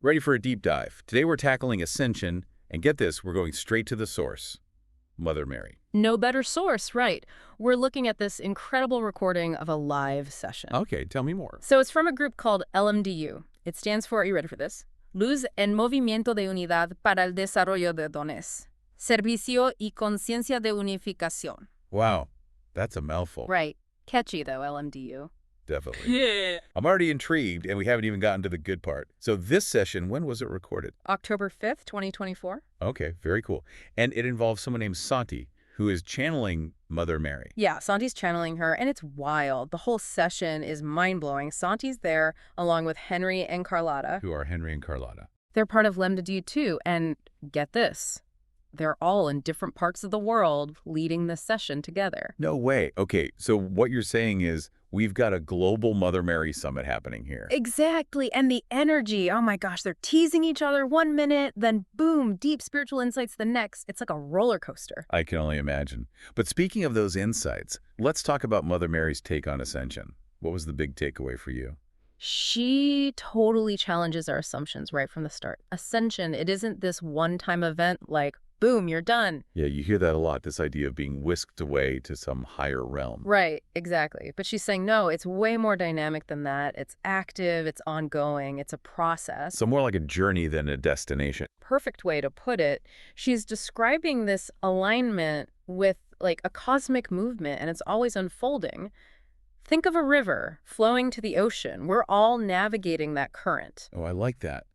Ready for a deep dive. Today we're tackling ascension, and get this, we're going straight to the source, Mother Mary. No better source, right. We're looking at this incredible recording of a live session. Okay, tell me more. So it's from a group called LMDU. It stands for, are you ready for this? Luz en Movimiento de Unidad para el Desarrollo de Dones. Servicio y Conciencia de Unificación. Wow, that's a mouthful. Right. Catchy, though, LMDU. Definitely. Yeah. I'm already intrigued, and we haven't even gotten to the good part. So this session, when was it recorded? October 5th, 2024. Okay, very cool. And it involves someone named Santi, who is channeling Mother Mary. Yeah, Santi's channeling her, and it's wild. The whole session is mind-blowing. Santi's there, along with Henry and Carlotta. Who are Henry and Carlotta? They're part of LEMDU too, and get this. They're all in different parts of the world leading this session together. No way. Okay, so what you're saying is we've got a global Mother Mary summit happening here. Exactly, and the energy, oh my gosh, they're teasing each other 1 minute, then boom, deep spiritual insights the next. It's like a roller coaster. I can only imagine. But speaking of those insights, let's talk about Mother Mary's take on ascension. What was the big takeaway for you? She totally challenges our assumptions right from the start. Ascension, it isn't this one-time event like, boom, you're done. Yeah, you hear that a lot, this idea of being whisked away to some higher realm. Right, exactly. But she's saying, no, it's way more dynamic than that. It's active, it's ongoing, it's a process. So more like a journey than a destination. Perfect way to put it. She's describing this alignment with like a cosmic movement, and it's always unfolding. Think of a river flowing to the ocean. We're all navigating that current. Oh, I like that.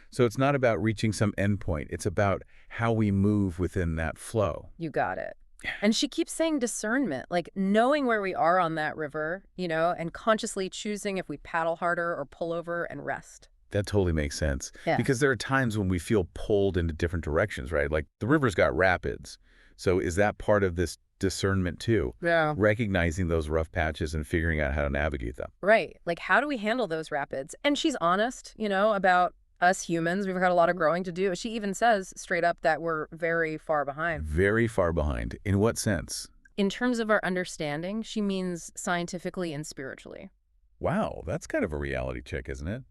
So it's not about reaching some endpoint. It's about how we move within that flow. You got it. And she keeps saying discernment, like knowing where we are on that river, and consciously choosing if we paddle harder or pull over and rest. That totally makes sense. Yeah. Because there are times when we feel pulled into different directions, right? Like the river's got rapids. So is that part of this discernment too? Yeah. Recognizing those rough patches and figuring out how to navigate them. Right. Like, how do we handle those rapids? And she's honest, about us humans. We've got a lot of growing to do. She even says straight up that we're very far behind. Very far behind. In what sense? In terms of our understanding, she means scientifically and spiritually. Wow, that's kind of a reality check, isn't it?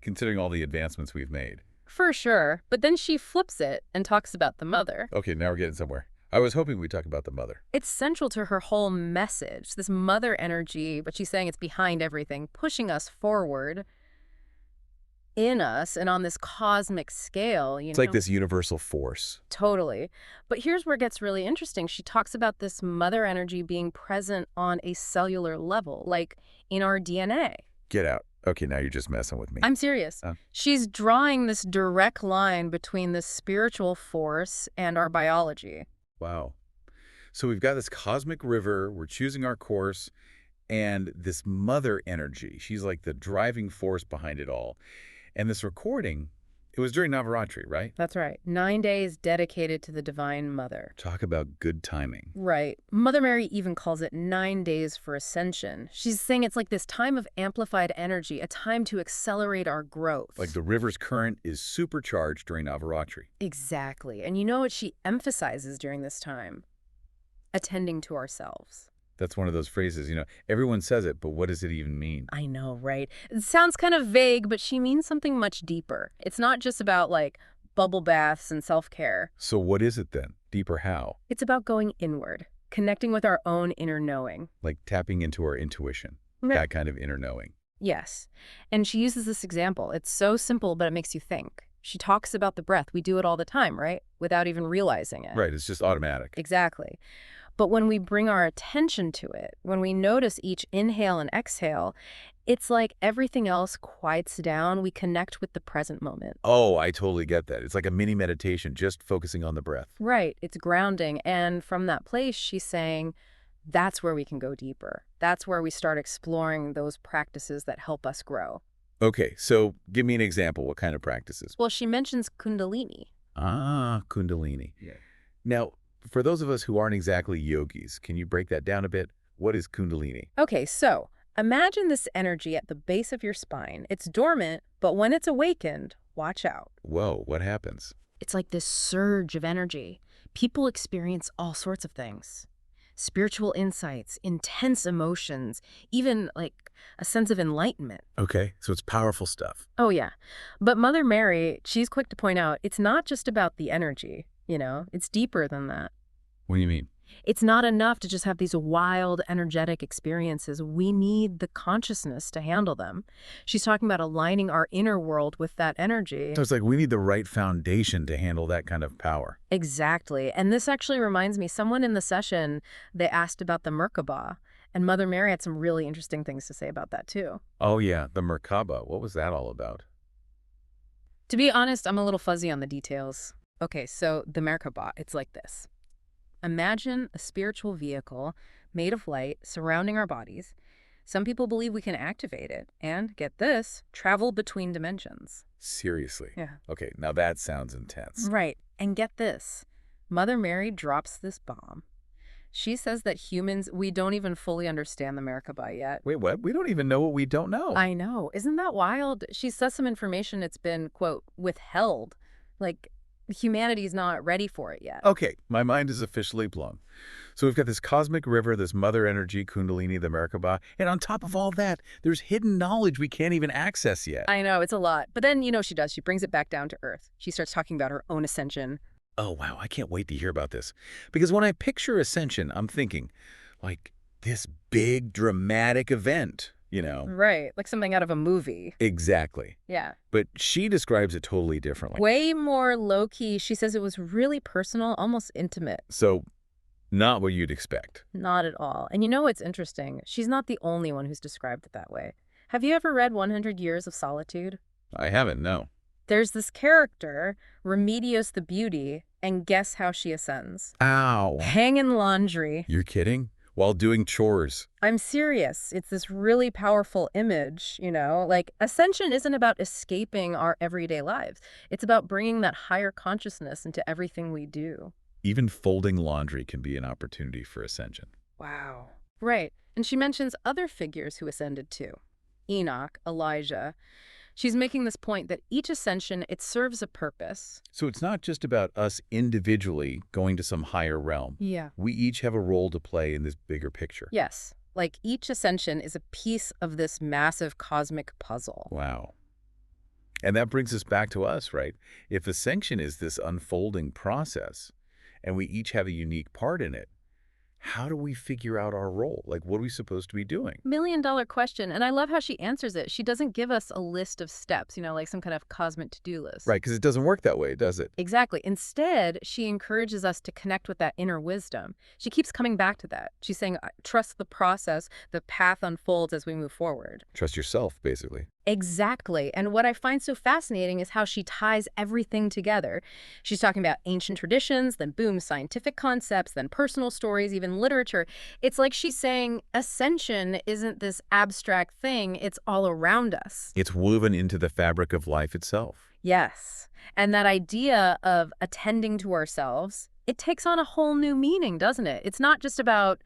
Considering all the advancements we've made. For sure. But then she flips it and talks about the mother. Okay, now we're getting somewhere. I was hoping we'd talk about the mother. It's central to her whole message, this mother energy, but she's saying it's behind everything, pushing us forward in us and on this cosmic scale. It's like this universal force. Totally. But here's where it gets really interesting. She talks about this mother energy being present on a cellular level, like in our DNA. Get out. Okay, now you're just messing with me. I'm serious. She's drawing this direct line between the spiritual force and our biology. Wow. So we've got this cosmic river, we're choosing our course, and this mother energy. She's like the driving force behind it all. And this recording, it was during Navaratri, right? That's right. 9 days dedicated to the Divine Mother. Talk about good timing. Right. Mother Mary even calls it 9 days for ascension. She's saying it's like this time of amplified energy, a time to accelerate our growth. Like the river's current is supercharged during Navaratri. Exactly. And you know what she emphasizes during this time? Attending to ourselves. That's one of those phrases, everyone says it, but what does it even mean? I know, right? It sounds kind of vague, but she means something much deeper. It's not just about, like, bubble baths and self-care. So what is it then? Deeper how? It's about going inward, connecting with our own inner knowing. Like tapping into our intuition, that kind of inner knowing. Yes. And she uses this example. It's so simple, but it makes you think. She talks about the breath. We do it all the time, right? Without even realizing it. Right, it's just automatic. Exactly. But when we bring our attention to it, when we notice each inhale and exhale, it's like everything else quiets down. We connect with the present moment. Oh, I totally get that. It's like a mini meditation, just focusing on the breath. Right. It's grounding. And from that place, she's saying that's where we can go deeper. That's where we start exploring those practices that help us grow. Okay, so give me an example. What kind of practices? Well, she mentions Kundalini. Ah, Kundalini. Yeah. Now, for those of us who aren't exactly yogis, can you break that down a bit? What is Kundalini? Okay, so imagine this energy at the base of your spine. It's dormant, but when it's awakened, watch out. Whoa, what happens? It's like this surge of energy. People experience all sorts of things. spiritual insights, intense emotions, even like a sense of enlightenment. Okay, so it's powerful stuff. Oh, yeah. But Mother Mary, she's quick to point out it's not just about the energy, it's deeper than that. What do you mean? It's not enough to just have these wild, energetic experiences. We need the consciousness to handle them. She's talking about aligning our inner world with that So energy. it's like we need the right foundation to handle that kind of power. Exactly. And this actually reminds me, someone in the session, they asked about the Merkabah, and Mother Mary had some really interesting things to say about that too. Oh yeah, the Merkabah. What was that all about? To be honest, I'm a little fuzzy on the details. Okay, so the Merkabah, it's like this. Imagine a spiritual vehicle made of light surrounding our bodies. Some people believe we can activate it and, get this, travel between dimensions. Seriously. Yeah. Okay, now that sounds intense. Right. And get this. Mother Mary drops this bomb. She says that humans, we don't even fully understand the Merkabah yet. Wait, what? We don't even know what we don't know. I know. Isn't that wild? She says some information it's been, quote, withheld. Like, humanity's not ready for it yet. Okay, my mind is officially blown. So we've got this cosmic river, this mother energy, Kundalini, the Merkabah, and on top of all that, there's hidden knowledge we can't even access yet. I know, it's a lot. But then, she does. She brings it back down to earth. She starts talking about her own ascension. Oh, wow, I can't wait to hear about this. Because when I picture ascension, I'm thinking, like, this big, dramatic event. Right, like something out of a movie. Exactly. Yeah. But she describes it totally differently. Way more low-key. She says it was really personal, almost intimate. So, not what you'd expect. Not at all. And you know what's interesting? She's not the only one who's described it that way. Have you ever read 100 Years of Solitude? I haven't, no. There's this character, Remedios the Beauty, and guess how she ascends? Ow. Hanging laundry. You're kidding? While doing chores. I'm serious. It's this really powerful image, Like, ascension isn't about escaping our everyday lives. It's about bringing that higher consciousness into everything we do. Even folding laundry can be an opportunity for ascension. Wow. Right. And she mentions other figures who ascended too. Enoch, Elijah. She's making this point that each ascension, it serves a purpose. So it's not just about us individually going to some higher realm. Yeah. We each have a role to play in this bigger picture. Yes. Like each ascension is a piece of this massive cosmic puzzle. Wow. And that brings us back to us, right? If ascension is this unfolding process, and we each have a unique part in it, how do we figure out our role? Like, what are we supposed to be doing? $1 million question. And I love how she answers it. She doesn't give us a list of steps, like some kind of cosmic to-do list. Right, because it doesn't work that way, does it? Exactly. Instead, she encourages us to connect with that inner wisdom. She keeps coming back to that. She's saying, trust the process, the path unfolds as we move forward. Trust yourself, basically. Exactly. And what I find so fascinating is how she ties everything together. She's talking about ancient traditions, then boom, scientific concepts, then personal stories, even literature. It's like she's saying ascension isn't this abstract thing, it's all around us. It's woven into the fabric of life itself. Yes. And that idea of attending to ourselves, it takes on a whole new meaning, doesn't it? It's not just about,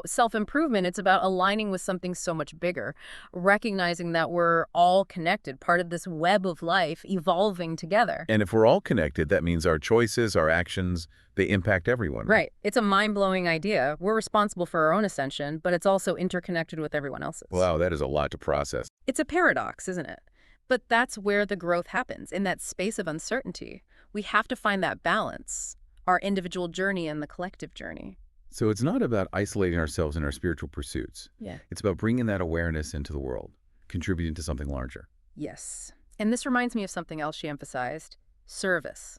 self-improvement. It's about aligning with something so much bigger, recognizing that we're all connected, part of this web of life evolving together. And if we're all connected, that means our choices, our actions, they impact everyone. Right. It's a mind-blowing idea. We're responsible for our own ascension, but it's also interconnected with everyone else's. Wow, that is a lot to process. It's a paradox, isn't it? But that's where the growth happens, in that space of uncertainty. We have to find that balance, our individual journey and the collective journey. So it's not about isolating ourselves in our spiritual pursuits. Yeah. It's about bringing that awareness into the world, contributing to something larger. Yes. And this reminds me of something else she emphasized. Service.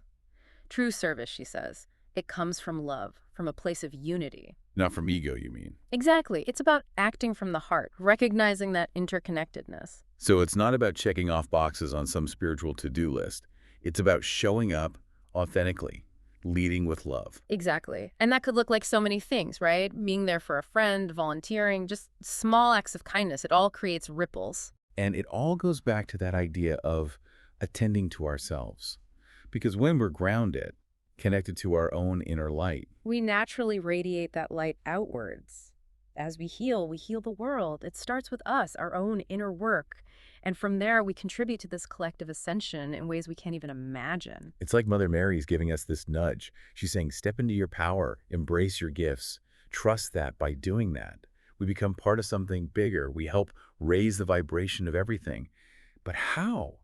True service, she says. It comes from love, from a place of unity. Not from ego, you mean? Exactly. It's about acting from the heart, recognizing that interconnectedness. So it's not about checking off boxes on some spiritual to-do list. It's about showing up authentically, leading with love. Exactly. And that could look like so many things, right? Being there for a friend, volunteering, just small acts of kindness. It all creates ripples. And it all goes back to that idea of attending to ourselves. Because when we're grounded, connected to our own inner light, we naturally radiate that light outwards. As we heal the world. It starts with us, our own inner work. And from there, we contribute to this collective ascension in ways we can't even imagine. it's like Mother Mary's giving us this nudge. She's saying, step into your power, embrace your gifts, trust that by doing that. We become part of something bigger. We help raise the vibration of everything. But how?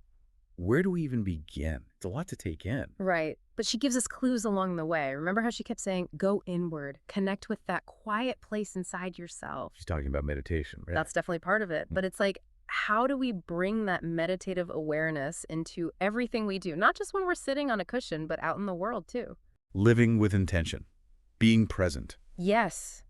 Where do we even begin? It's a lot to take in. Right. But she gives us clues along the way. Remember how she kept saying, go inward, connect with that quiet place inside yourself. She's talking about meditation, right? That's definitely part of it. Mm. But it's like, how do we bring that meditative awareness into everything we do? Not just when we're sitting on a cushion, but out in the world too. Living with intention, being present. Yes.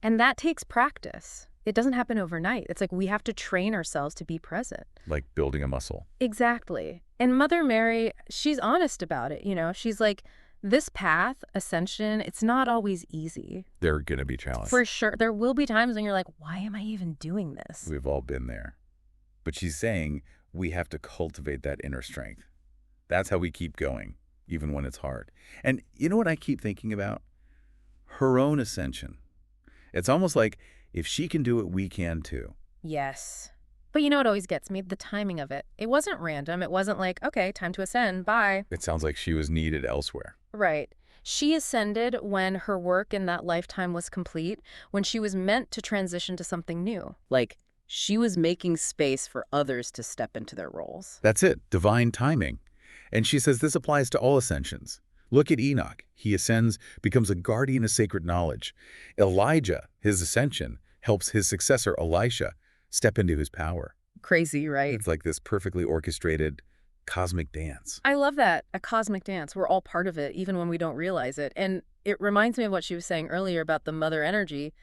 And that takes practice. It doesn't happen overnight. It's like we have to train ourselves to be present. Like building a muscle. Exactly. And Mother Mary, she's honest about it, She's like, this path, ascension, it's not always easy. They're going to be challenged. For sure. There will be times when you're like, why am I even doing this? We've all been there. But she's saying we have to cultivate that inner strength. That's how we keep going, even when it's hard. And you know what I keep thinking about? Her own ascension. It's almost like if she can do it, we can too. Yes. But you know what always gets me? The timing of it. It wasn't random. It wasn't like, okay, time to ascend, bye. It sounds like she was needed elsewhere. Right. She ascended when her work in that lifetime was complete, when she was meant to transition to something new. Like, she was making space for others to step into their roles. That's it, divine timing. And she says this applies to all ascensions. Look at Enoch. He ascends, becomes a guardian of sacred knowledge. Elijah, his ascension, helps his successor, Elisha, step into his power. Crazy, right? It's like this perfectly orchestrated cosmic dance. I love that, a cosmic dance. We're all part of it, even when we don't realize it. And it reminds me of what she was saying earlier about the mother energy.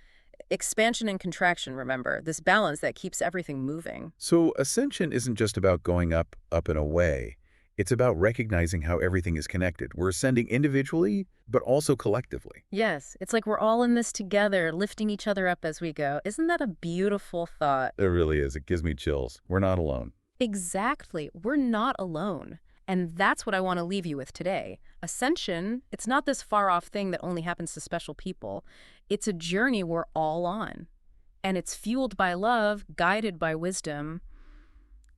Expansion and contraction, remember, this balance that keeps everything moving. So ascension isn't just about going up, up and away. It's about recognizing how everything is connected. We're ascending individually, but also collectively. Yes, it's like we're all in this together, lifting each other up as we go. Isn't that a beautiful thought? It really is. It gives me chills. We're not alone. Exactly. We're not alone. And that's what I want to leave you with today. Ascension, it's not this far-off thing that only happens to special people. It's a journey we're all on. And it's fueled by love, guided by wisdom.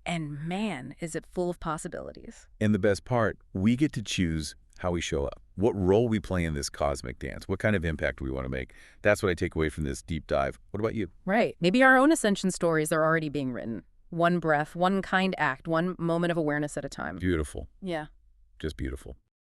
And man, is it full of possibilities. And the best part, we get to choose how we show up, what role we play in this cosmic dance, what kind of impact we want to make. That's what I take away from this deep dive. What about you? Right. Maybe our own ascension stories are already being written. One breath, one kind act, one moment of awareness at a time. Beautiful. Yeah. Just beautiful.